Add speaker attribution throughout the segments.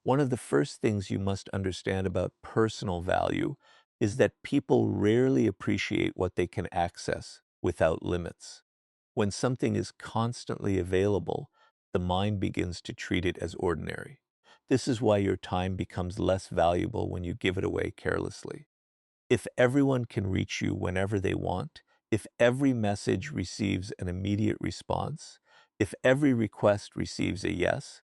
Speaker 1: One of the first things you must understand about personal value is that people rarely appreciate what they can access without limits. When something is constantly available, the mind begins to treat it as ordinary. This is why your time becomes less valuable when you give it away carelessly. If everyone can reach you whenever they want, if every message receives an immediate response, if every request receives a yes,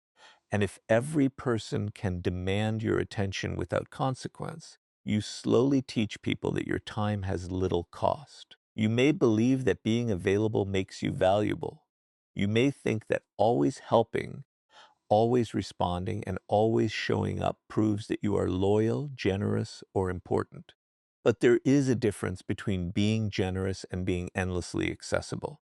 Speaker 1: and if every person can demand your attention without consequence, you slowly teach people that your time has little cost. You may believe that being available makes you valuable. You may think that always helping, always responding, and always showing up proves that you are loyal, generous, or important. But there is a difference between being generous and being endlessly accessible.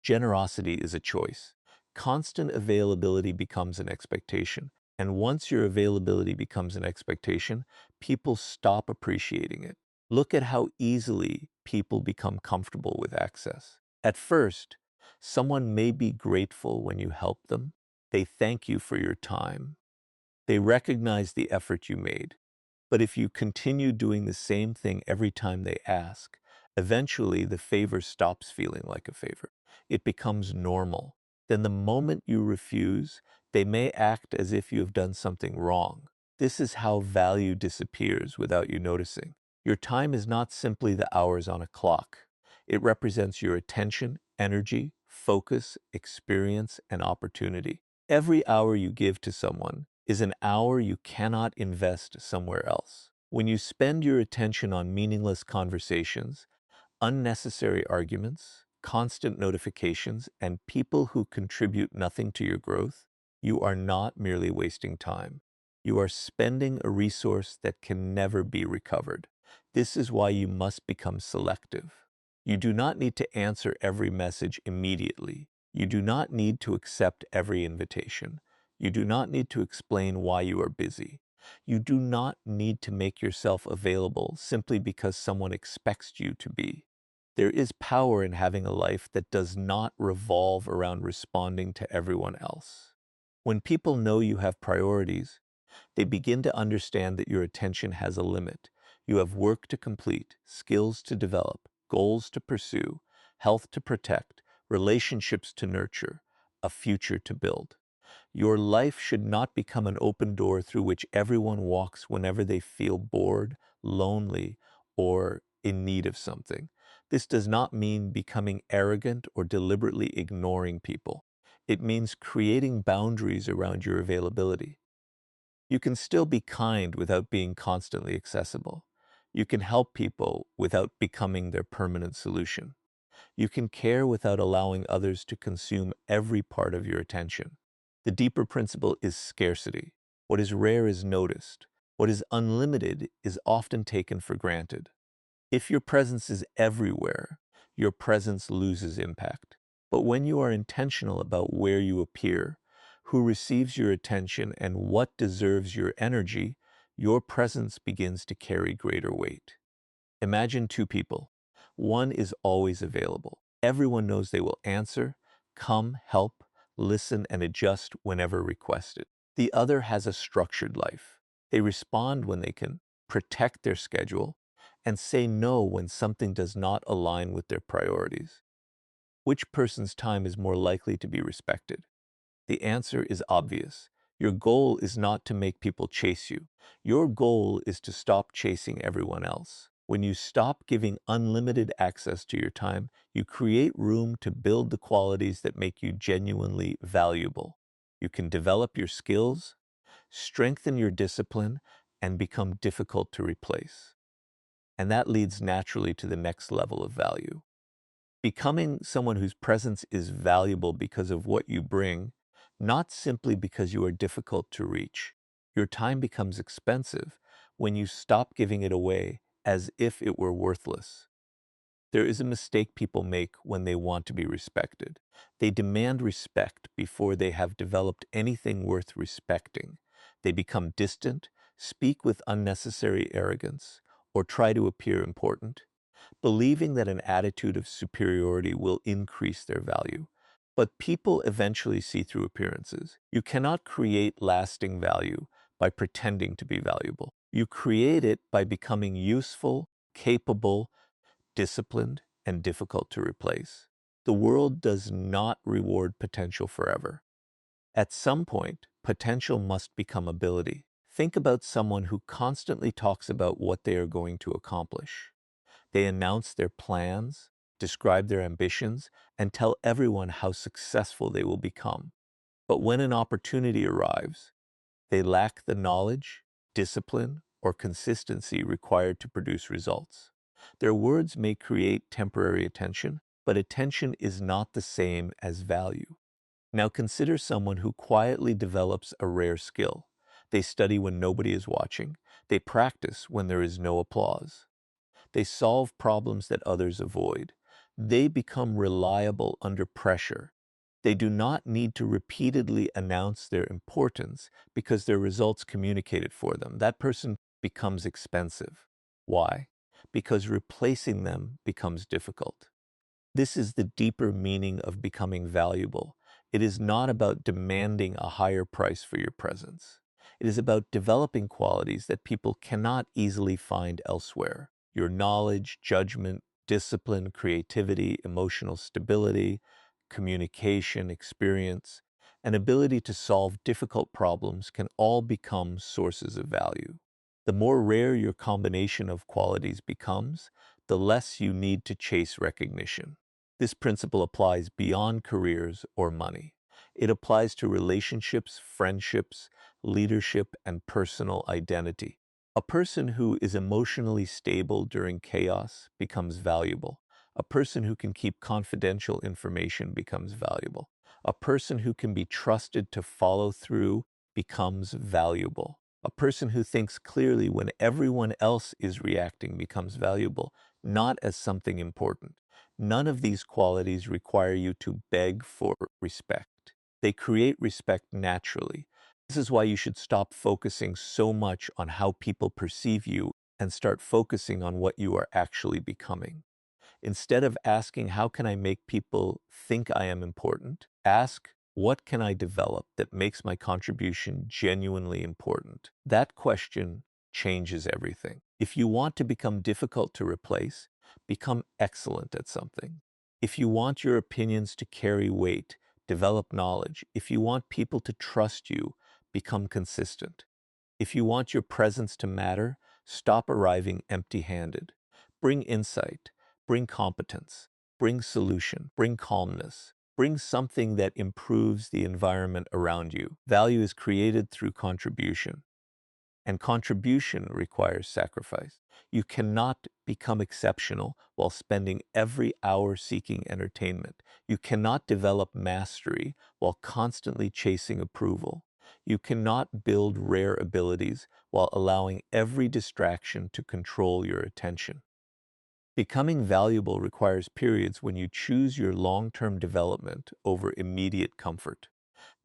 Speaker 1: Generosity is a choice. Constant availability becomes an expectation. And once your availability becomes an expectation, people stop appreciating it. Look at how easily people become comfortable with access. At first, someone may be grateful when you help them. They thank you for your time. They recognize the effort you made. But if you continue doing the same thing every time they ask, eventually the favor stops feeling like a favor. It becomes normal. Then the moment you refuse, they may act as if you have done something wrong. This is how value disappears without you noticing. Your time is not simply the hours on a clock. It represents your attention, energy, focus, experience, and opportunity. Every hour you give to someone is an hour you cannot invest somewhere else. When you spend your attention on meaningless conversations, unnecessary arguments, constant notifications, and people who contribute nothing to your growth, you are not merely wasting time. You are spending a resource that can never be recovered. This is why you must become selective. You do not need to answer every message immediately. You do not need to accept every invitation. You do not need to explain why you are busy. You do not need to make yourself available simply because someone expects you to be. There is power in having a life that does not revolve around responding to everyone else. When people know you have priorities, they begin to understand that your attention has a limit. You have work to complete, skills to develop, goals to pursue, health to protect, relationships to nurture, a future to build. Your life should not become an open door through which everyone walks whenever they feel bored, lonely, or in need of something. This does not mean becoming arrogant or deliberately ignoring people. It means creating boundaries around your availability. You can still be kind without being constantly accessible. You can help people without becoming their permanent solution. You can care without allowing others to consume every part of your attention. The deeper principle is scarcity. What is rare is noticed. What is unlimited is often taken for granted. If your presence is everywhere, your presence loses impact. But when you are intentional about where you appear, who receives your attention, and what deserves your energy, your presence begins to carry greater weight. Imagine two people. One is always available. Everyone knows they will answer, come, help, listen, and adjust whenever requested. The other has a structured life. They respond when they can, protect their schedule, and say no when something does not align with their priorities. Which person's time is more likely to be respected? The answer is obvious. Your goal is not to make people chase you. Your goal is to stop chasing everyone else. When you stop giving unlimited access to your time, you create room to build the qualities that make you genuinely valuable. You can develop your skills, strengthen your discipline, and become difficult to replace. And that leads naturally to the next level of value. Becoming someone whose presence is valuable because of what you bring, not simply because you are difficult to reach. Your time becomes expensive when you stop giving it away as if it were worthless. There is a mistake people make when they want to be respected. They demand respect before they have developed anything worth respecting. They become distant, speak with unnecessary arrogance, or try to appear important, believing that an attitude of superiority will increase their value. But people eventually see through appearances. You cannot create lasting value by pretending to be valuable. You create it by becoming useful, capable, disciplined, and difficult to replace. The world does not reward potential forever. At some point, potential must become ability. Think about someone who constantly talks about what they are going to accomplish. They announce their plans, describe their ambitions, and tell everyone how successful they will become. But when an opportunity arrives, they lack the knowledge, discipline, or consistency required to produce results. Their words may create temporary attention, but attention is not the same as value. Now consider someone who quietly develops a rare skill. They study when nobody is watching. They practice when there is no applause. They solve problems that others avoid. They become reliable under pressure. They do not need to repeatedly announce their importance because their results communicate it for them. That person becomes expensive. Why? Because replacing them becomes difficult. This is the deeper meaning of becoming valuable. It is not about demanding a higher price for your presence. It is about developing qualities that people cannot easily find elsewhere. Your knowledge, judgment, discipline, creativity, emotional stability, communication, experience, and ability to solve difficult problems can all become sources of value. The more rare your combination of qualities becomes, the less you need to chase recognition. This principle applies beyond careers or money. It applies to relationships, friendships, leadership, and personal identity. A person who is emotionally stable during chaos becomes valuable. A person who can keep confidential information becomes valuable. A person who can be trusted to follow through becomes valuable. A person who thinks clearly when everyone else is reacting becomes valuable, not as something important. None of these qualities require you to beg for respect. They create respect naturally. This is why you should stop focusing so much on how people perceive you and start focusing on what you are actually becoming. Instead of asking, how can I make people think I am important? Ask, what can I develop that makes my contribution genuinely important? That question changes everything. If you want to become difficult to replace, become excellent at something. If you want your opinions to carry weight, develop knowledge. If you want people to trust you, become consistent. If you want your presence to matter, stop arriving empty-handed. Bring insight, bring competence, bring solution, bring calmness, bring something that improves the environment around you. Value is created through contribution, and contribution requires sacrifice. You cannot become exceptional while spending every hour seeking entertainment. You cannot develop mastery while constantly chasing approval. You cannot build rare abilities while allowing every distraction to control your attention. Becoming valuable requires periods when you choose your long-term development over immediate comfort.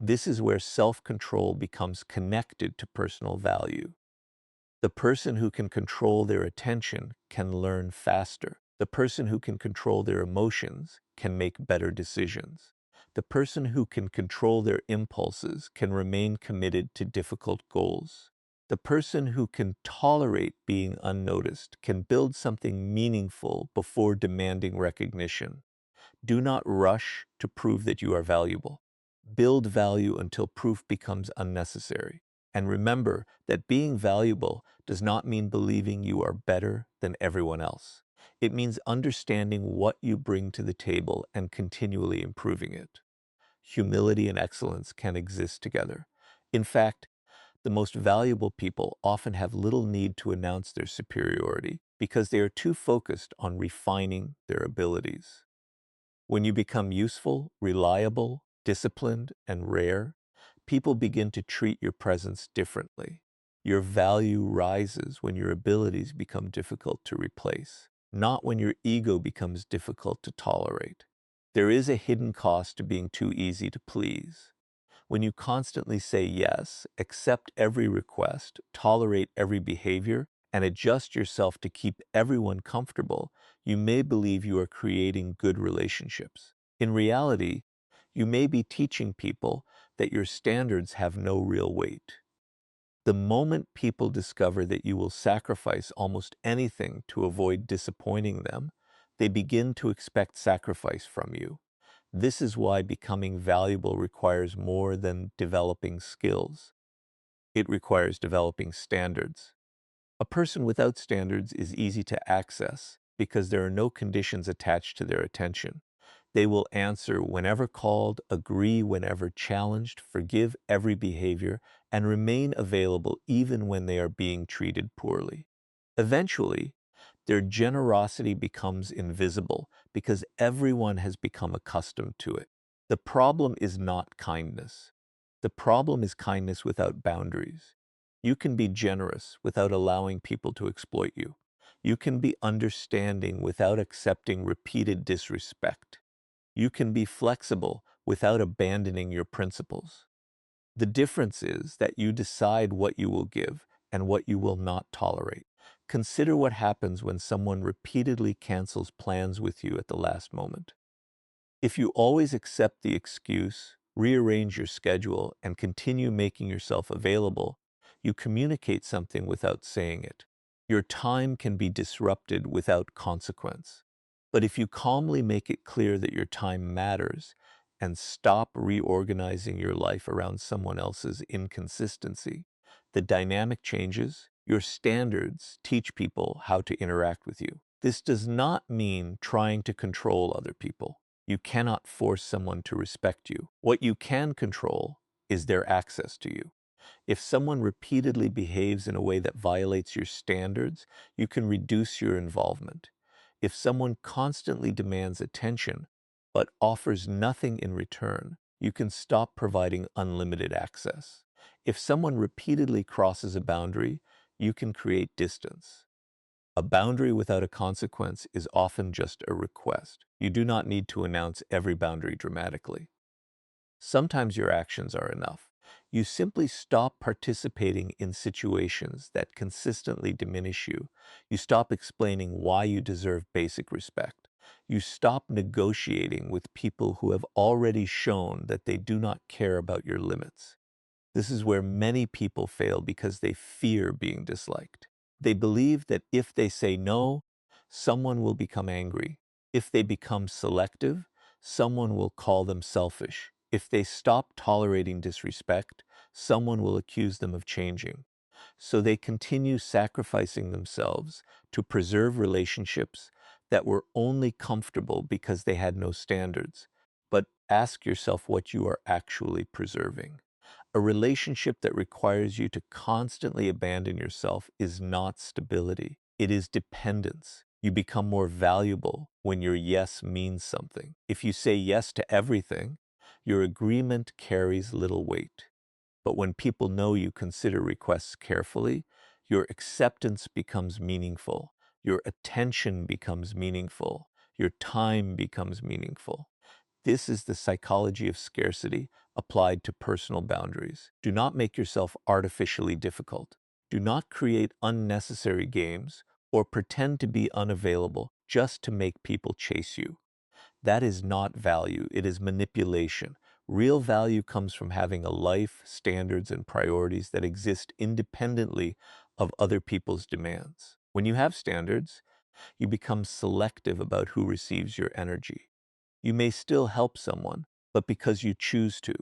Speaker 1: This is where self-control becomes connected to personal value. The person who can control their attention can learn faster. The person who can control their emotions can make better decisions. The person who can control their impulses can remain committed to difficult goals. The person who can tolerate being unnoticed can build something meaningful before demanding recognition. Do not rush to prove that you are valuable. Build value until proof becomes unnecessary. And remember that being valuable does not mean believing you are better than everyone else. It means understanding what you bring to the table and continually improving it. Humility and excellence can exist together. In fact, the most valuable people often have little need to announce their superiority because they are too focused on refining their abilities. When you become useful, reliable, disciplined, and rare, people begin to treat your presence differently. Your value rises when your abilities become difficult to replace, not when your ego becomes difficult to tolerate. There is a hidden cost to being too easy to please. When you constantly say yes, accept every request, tolerate every behavior, and adjust yourself to keep everyone comfortable, you may believe you are creating good relationships. In reality, you may be teaching people that your standards have no real weight. The moment people discover that you will sacrifice almost anything to avoid disappointing them, they begin to expect sacrifice from you. This is why becoming valuable requires more than developing skills. It requires developing standards. A person without standards is easy to access because there are no conditions attached to their attention. They will answer whenever called, agree whenever challenged, forgive every behavior, and remain available even when they are being treated poorly. Eventually, their generosity becomes invisible because everyone has become accustomed to it. The problem is not kindness. The problem is kindness without boundaries. You can be generous without allowing people to exploit you. You can be understanding without accepting repeated disrespect. You can be flexible without abandoning your principles. The difference is that you decide what you will give and what you will not tolerate. Consider what happens when someone repeatedly cancels plans with you at the last moment. If you always accept the excuse, rearrange your schedule, and continue making yourself available, you communicate something without saying it. Your time can be disrupted without consequence. But if you calmly make it clear that your time matters and stop reorganizing your life around someone else's inconsistency, the dynamic changes. Your standards teach people how to interact with you. This does not mean trying to control other people. You cannot force someone to respect you. What you can control is their access to you. If someone repeatedly behaves in a way that violates your standards, you can reduce your involvement. If someone constantly demands attention but offers nothing in return, you can stop providing unlimited access. If someone repeatedly crosses a boundary, you can create distance. A boundary without a consequence is often just a request. You do not need to announce every boundary dramatically. Sometimes your actions are enough. You simply stop participating in situations that consistently diminish you. You stop explaining why you deserve basic respect. You stop negotiating with people who have already shown that they do not care about your limits. This is where many people fail because they fear being disliked. They believe that if they say no, someone will become angry. If they become selective, someone will call them selfish. If they stop tolerating disrespect, someone will accuse them of changing. So they continue sacrificing themselves to preserve relationships that were only comfortable because they had no standards. But ask yourself what you are actually preserving. A relationship that requires you to constantly abandon yourself is not stability. It is dependence. You become more valuable when your yes means something. If you say yes to everything, your agreement carries little weight. But when people know you consider requests carefully, your acceptance becomes meaningful. Your attention becomes meaningful. Your time becomes meaningful. This is the psychology of scarcity applied to personal boundaries. Do not make yourself artificially difficult. Do not create unnecessary games or pretend to be unavailable just to make people chase you. That is not value, it is manipulation. Real value comes from having a life, standards, and priorities that exist independently of other people's demands. When you have standards, you become selective about who receives your energy. You may still help someone, but because you choose to,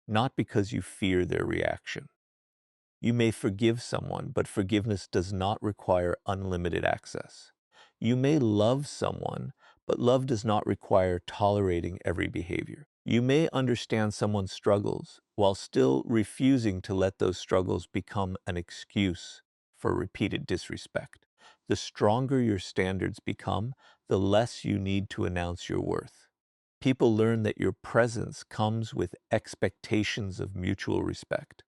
Speaker 1: not because you fear their reaction. You may forgive someone, but forgiveness does not require unlimited access. You may love someone, but love does not require tolerating every behavior. You may understand someone's struggles while still refusing to let those struggles become an excuse for repeated disrespect. The stronger your standards become, the less you need to announce your worth. People learn that your presence comes with expectations of mutual respect.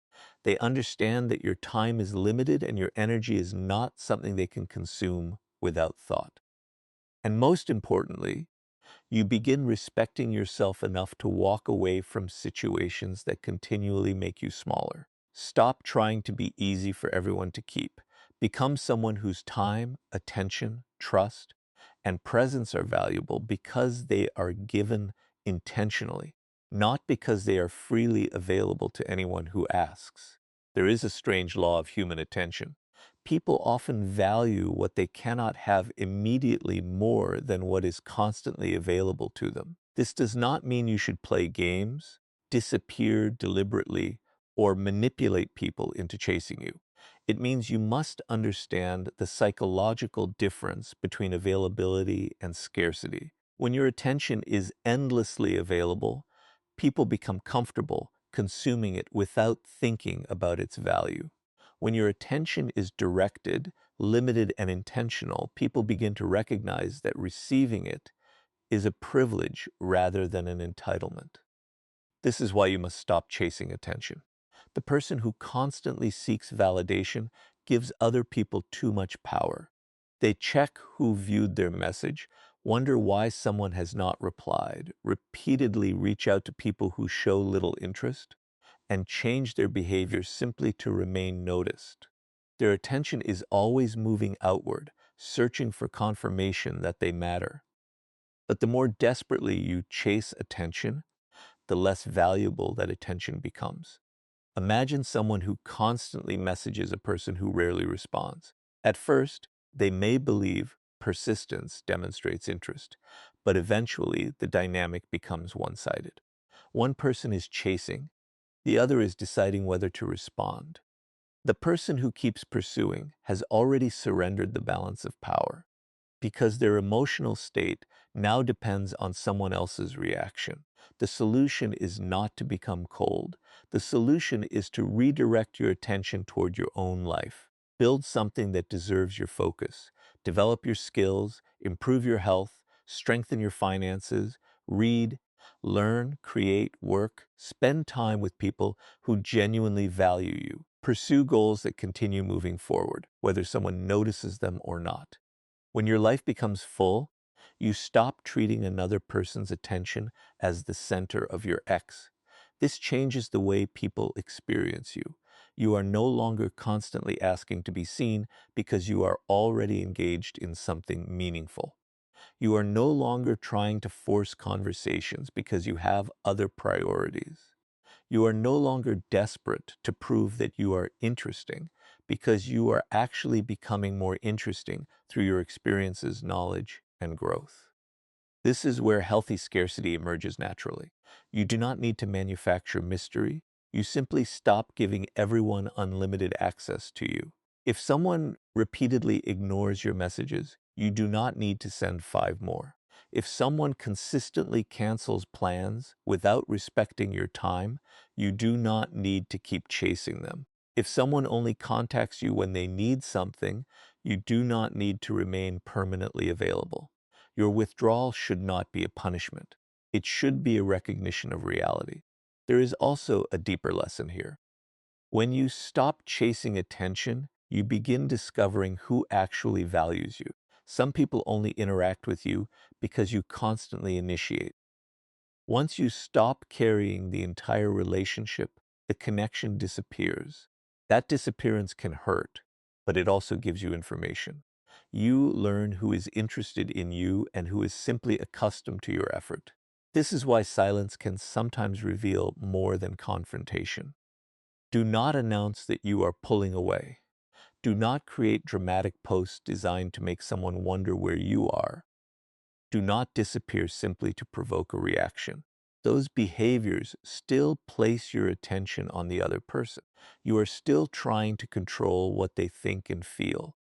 Speaker 1: They understand that your time is limited and your energy is not something they can consume without thought. And most importantly, you begin respecting yourself enough to walk away from situations that continually make you smaller. Stop trying to be easy for everyone to keep. Become someone whose time, attention, trust, and presence are valuable because they are given intentionally, not because they are freely available to anyone who asks. There is a strange law of human attention. People often value what they cannot have immediately more than what is constantly available to them. This does not mean you should play games, disappear deliberately, or manipulate people into chasing you. It means you must understand the psychological difference between availability and scarcity. When your attention is endlessly available, people become comfortable consuming it without thinking about its value. When your attention is directed, limited, and intentional, people begin to recognize that receiving it is a privilege rather than an entitlement. This is why you must stop chasing attention. The person who constantly seeks validation gives other people too much power. They check who viewed their message, wonder why someone has not replied, repeatedly reach out to people who show little interest, and change their behavior simply to remain noticed. Their attention is always moving outward, searching for confirmation that they matter. But the more desperately you chase attention, the less valuable that attention becomes. Imagine someone who constantly messages a person who rarely responds. At first, they may believe persistence demonstrates interest, but eventually the dynamic becomes one-sided. One person is chasing, the other is deciding whether to respond. The person who keeps pursuing has already surrendered the balance of power, because their emotional state now depends on someone else's reaction. The solution is not to become cold. The solution is to redirect your attention toward your own life. Build something that deserves your focus. Develop your skills, improve your health, strengthen your finances, read, learn, create, work, spend time with people who genuinely value you. Pursue goals that continue moving forward, whether someone notices them or not. When your life becomes full, you stop treating another person's attention as the center of your X. This changes the way people experience you. You are no longer constantly asking to be seen because you are already engaged in something meaningful. You are no longer trying to force conversations because you have other priorities. You are no longer desperate to prove that you are interesting because you are actually becoming more interesting through your experiences, knowledge, and growth. This is where healthy scarcity emerges naturally. You do not need to manufacture mystery. You simply stop giving everyone unlimited access to you. If someone repeatedly ignores your messages, you do not need to send 5 more. If someone consistently cancels plans without respecting your time, you do not need to keep chasing them. If someone only contacts you when they need something, you do not need to remain permanently available. Your withdrawal should not be a punishment. It should be a recognition of reality. There is also a deeper lesson here. When you stop chasing attention, you begin discovering who actually values you. Some people only interact with you because you constantly initiate. Once you stop carrying the entire relationship, the connection disappears. That disappearance can hurt, but it also gives you information. You learn who is interested in you and who is simply accustomed to your effort. This is why silence can sometimes reveal more than confrontation. Do not announce that you are pulling away. Do not create dramatic posts designed to make someone wonder where you are. Do not disappear simply to provoke a reaction. Those behaviors still place your attention on the other person. You are still trying to control what they think and feel.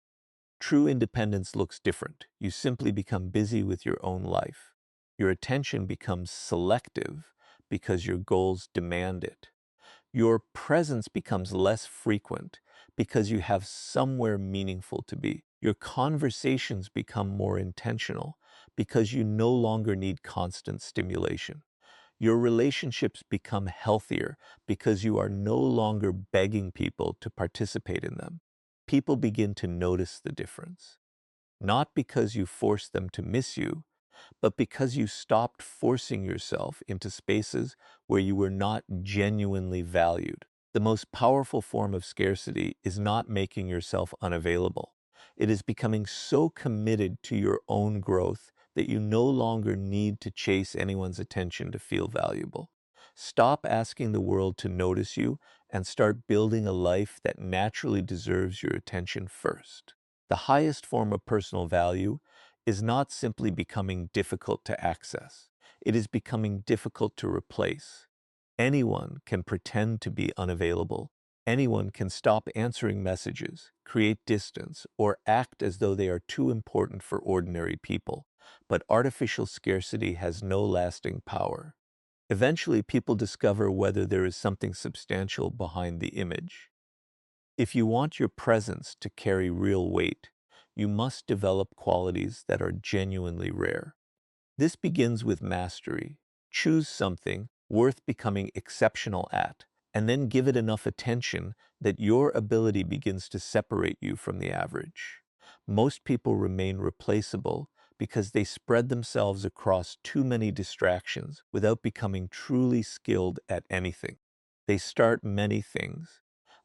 Speaker 1: True independence looks different. You simply become busy with your own life. Your attention becomes selective because your goals demand it. Your presence becomes less frequent because you have somewhere meaningful to be. Your conversations become more intentional because you no longer need constant stimulation. Your relationships become healthier because you are no longer begging people to participate in them. People begin to notice the difference, not because you force them to miss you, but because you stopped forcing yourself into spaces where you were not genuinely valued. The most powerful form of scarcity is not making yourself unavailable. It is becoming so committed to your own growth that you no longer need to chase anyone's attention to feel valuable. Stop asking the world to notice you and start building a life that naturally deserves your attention first. The highest form of personal value is not simply becoming difficult to access. It is becoming difficult to replace. Anyone can pretend to be unavailable. Anyone can stop answering messages, create distance, or act as though they are too important for ordinary people. But artificial scarcity has no lasting power. Eventually, people discover whether there is something substantial behind the image. If you want your presence to carry real weight, you must develop qualities that are genuinely rare. This begins with mastery. Choose something worth becoming exceptional at, and then give it enough attention that your ability begins to separate you from the average. Most people remain replaceable because they spread themselves across too many distractions without becoming truly skilled at anything. They start many things,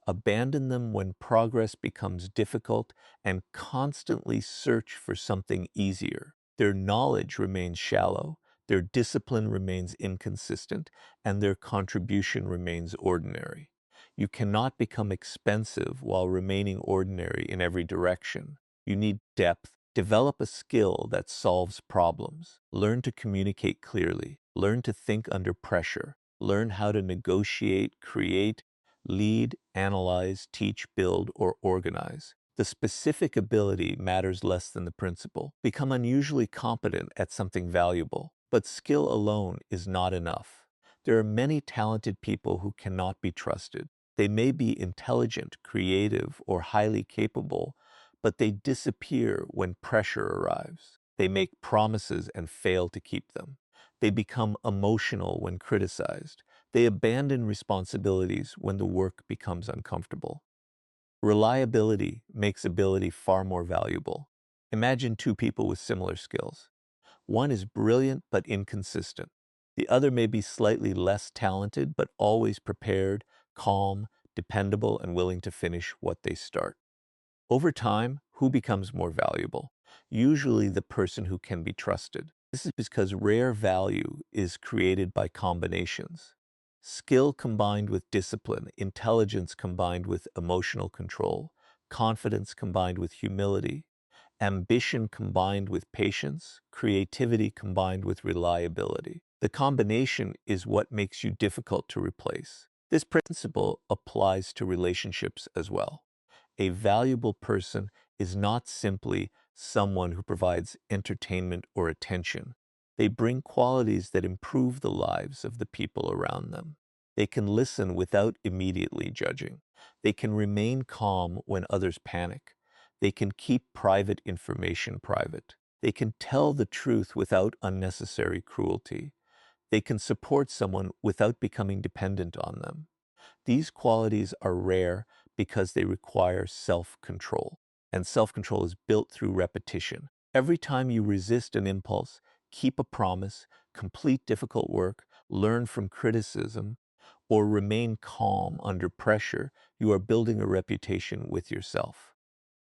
Speaker 1: abandon them when progress becomes difficult, and constantly search for something easier. Their knowledge remains shallow, their discipline remains inconsistent, and their contribution remains ordinary. You cannot become expensive while remaining ordinary in every direction. You need depth. Develop a skill that solves problems. Learn to communicate clearly. Learn to think under pressure. Learn how to negotiate, create, lead, analyze, teach, build, or organize. The specific ability matters less than the principle. Become unusually competent at something valuable, but skill alone is not enough. There are many talented people who cannot be trusted. They may be intelligent, creative, or highly capable, but they disappear when pressure arrives. They make promises and fail to keep them. They become emotional when criticized. They abandon responsibilities when the work becomes uncomfortable. Reliability makes ability far more valuable. Imagine two people with similar skills. One is brilliant but inconsistent. The other may be slightly less talented but always prepared, calm, dependable, and willing to finish what they start. Over time, who becomes more valuable? Usually the person who can be trusted. This is because rare value is created by combinations. Skill combined with discipline, intelligence combined with emotional control, confidence combined with humility, ambition combined with patience, creativity combined with reliability. The combination is what makes you difficult to replace. This principle applies to relationships as well. A valuable person is not simply someone who provides entertainment or attention. They bring qualities that improve the lives of the people around them. They can listen without immediately judging. They can remain calm when others panic. They can keep private information private. They can tell the truth without unnecessary cruelty. They can support someone without becoming dependent on them. These qualities are rare because they require self-control, and self-control is built through repetition. Every time you resist an impulse, keep a promise, complete difficult work, learn from criticism, or remain calm under pressure, you are building a reputation with yourself.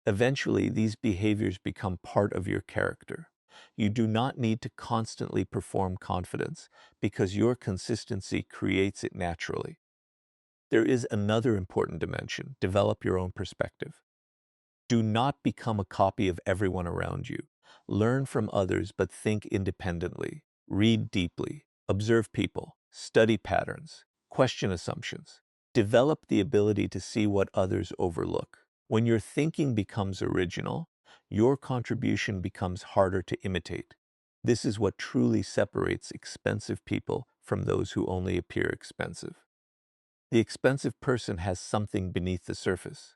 Speaker 1: Eventually, these behaviors become part of your character. You do not need to constantly perform confidence because your consistency creates it naturally. There is another important dimension. Develop your own perspective. Do not become a copy of everyone around you. Learn from others, but think independently. Read deeply. Observe people. Study patterns. Question assumptions. Develop the ability to see what others overlook. When your thinking becomes original, your contribution becomes harder to imitate. This is what truly separates expensive people from those who only appear expensive. The expensive person has something beneath the surface.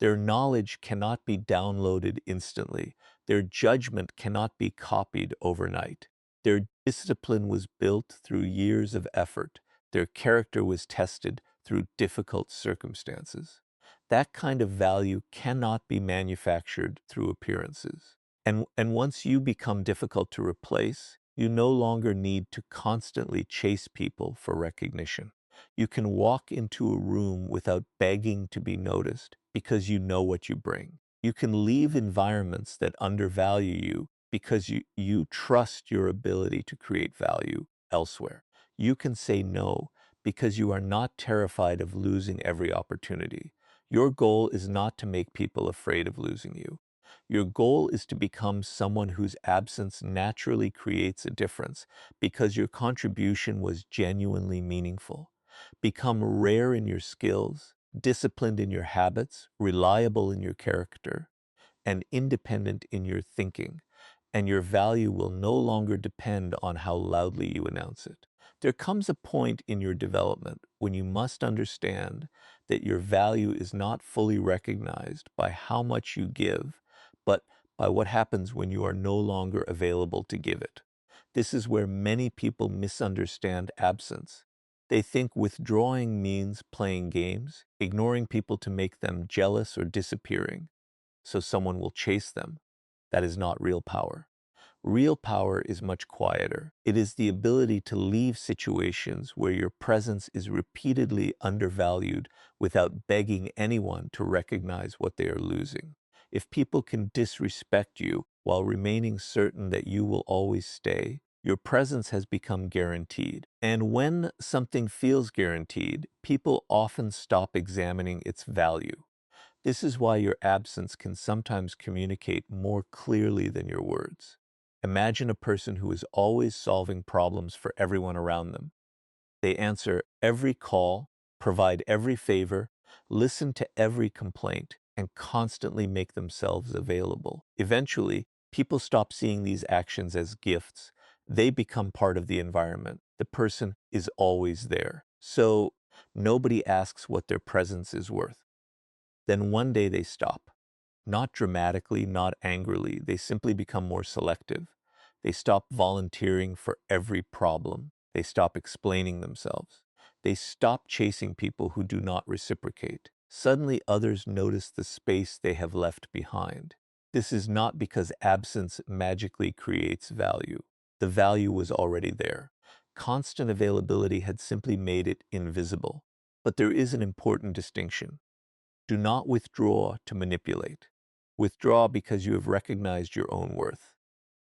Speaker 1: Their knowledge cannot be downloaded instantly. Their judgment cannot be copied overnight. Their discipline was built through years of effort. Their character was tested through difficult circumstances. That kind of value cannot be manufactured through appearances. And once you become difficult to replace, you no longer need to constantly chase people for recognition. You can walk into a room without begging to be noticed because you know what you bring. You can leave environments that undervalue you because you trust your ability to create value elsewhere. You can say no because you are not terrified of losing every opportunity. Your goal is not to make people afraid of losing you. Your goal is to become someone whose absence naturally creates a difference because your contribution was genuinely meaningful. Become rare in your skills, disciplined in your habits, reliable in your character, and independent in your thinking, and your value will no longer depend on how loudly you announce it. There comes a point in your development when you must understand that your value is not fully recognized by how much you give, but by what happens when you are no longer available to give it. This is where many people misunderstand absence. They think withdrawing means playing games, ignoring people to make them jealous, or disappearing so someone will chase them. That is not real power. Real power is much quieter. It is the ability to leave situations where your presence is repeatedly undervalued without begging anyone to recognize what they are losing. If people can disrespect you while remaining certain that you will always stay, your presence has become guaranteed. And when something feels guaranteed, people often stop examining its value. This is why your absence can sometimes communicate more clearly than your words. Imagine a person who is always solving problems for everyone around them. They answer every call, provide every favor, listen to every complaint, and constantly make themselves available. Eventually, people stop seeing these actions as gifts. They become part of the environment. The person is always there. So nobody asks what their presence is worth. Then one day they stop. Not dramatically, not angrily. They simply become more selective. They stop volunteering for every problem. They stop explaining themselves. They stop chasing people who do not reciprocate. Suddenly others notice the space they have left behind. This is not because absence magically creates value. The value was already there. Constant availability had simply made it invisible. But there is an important distinction. Do not withdraw to manipulate. Withdraw because you have recognized your own worth.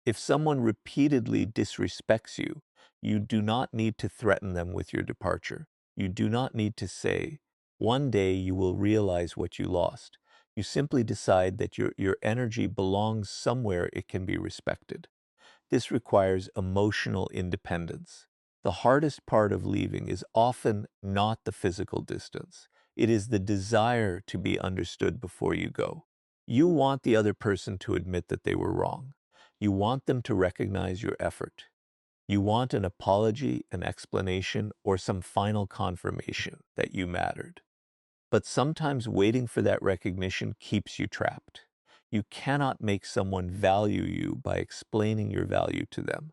Speaker 1: If someone repeatedly disrespects you, you do not need to threaten them with your departure. You do not need to say, one day you will realize what you lost. You simply decide that your energy belongs somewhere it can be respected. This requires emotional independence. The hardest part of leaving is often not the physical distance. It is the desire to be understood before you go. You want the other person to admit that they were wrong. You want them to recognize your effort. You want an apology, an explanation, or some final confirmation that you mattered. But sometimes waiting for that recognition keeps you trapped. You cannot make someone value you by explaining your value to them.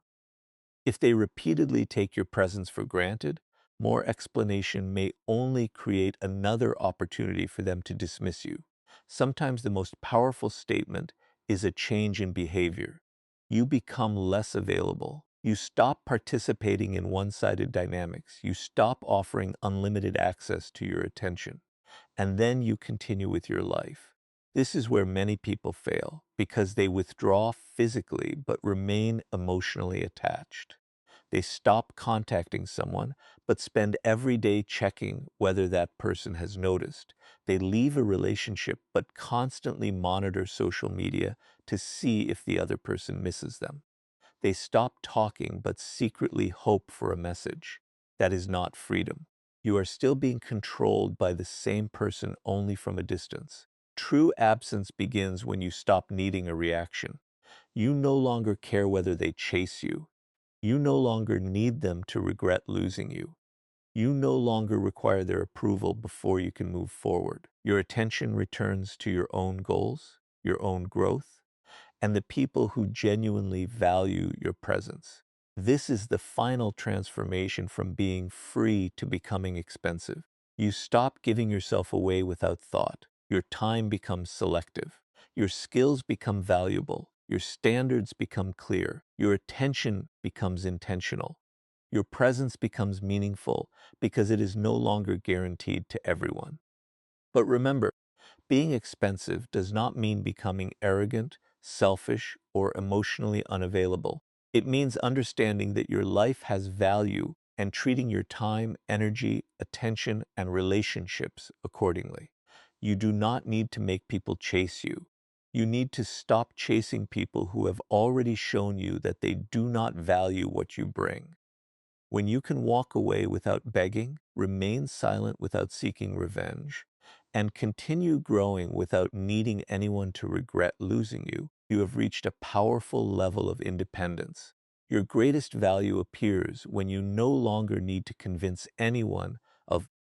Speaker 1: If they repeatedly take your presence for granted, more explanation may only create another opportunity for them to dismiss you. Sometimes the most powerful statement is a change in behavior. You become less available. You stop participating in one-sided dynamics. You stop offering unlimited access to your attention. And then you continue with your life. This is where many people fail because they withdraw physically but remain emotionally attached. They stop contacting someone but spend every day checking whether that person has noticed. They leave a relationship but constantly monitor social media to see if the other person misses them. They stop talking but secretly hope for a message. That is not freedom. You are still being controlled by the same person, only from a distance. True absence begins when you stop needing a reaction. You no longer care whether they chase you. You no longer need them to regret losing you. You no longer require their approval before you can move forward. Your attention returns to your own goals, your own growth, and the people who genuinely value your presence. This is the final transformation from being free to becoming expensive. You stop giving yourself away without thought. Your time becomes selective. Your skills become valuable. Your standards become clear. Your attention becomes intentional. Your presence becomes meaningful because it is no longer guaranteed to everyone. But remember, being expensive does not mean becoming arrogant, selfish, or emotionally unavailable. It means understanding that your life has value and treating your time, energy, attention, and relationships accordingly. You do not need to make people chase you. You need to stop chasing people who have already shown you that they do not value what you bring. When you can walk away without begging, remain silent without seeking revenge, and continue growing without needing anyone to regret losing you, you have reached a powerful level of independence. Your greatest value appears when you no longer need to convince anyone of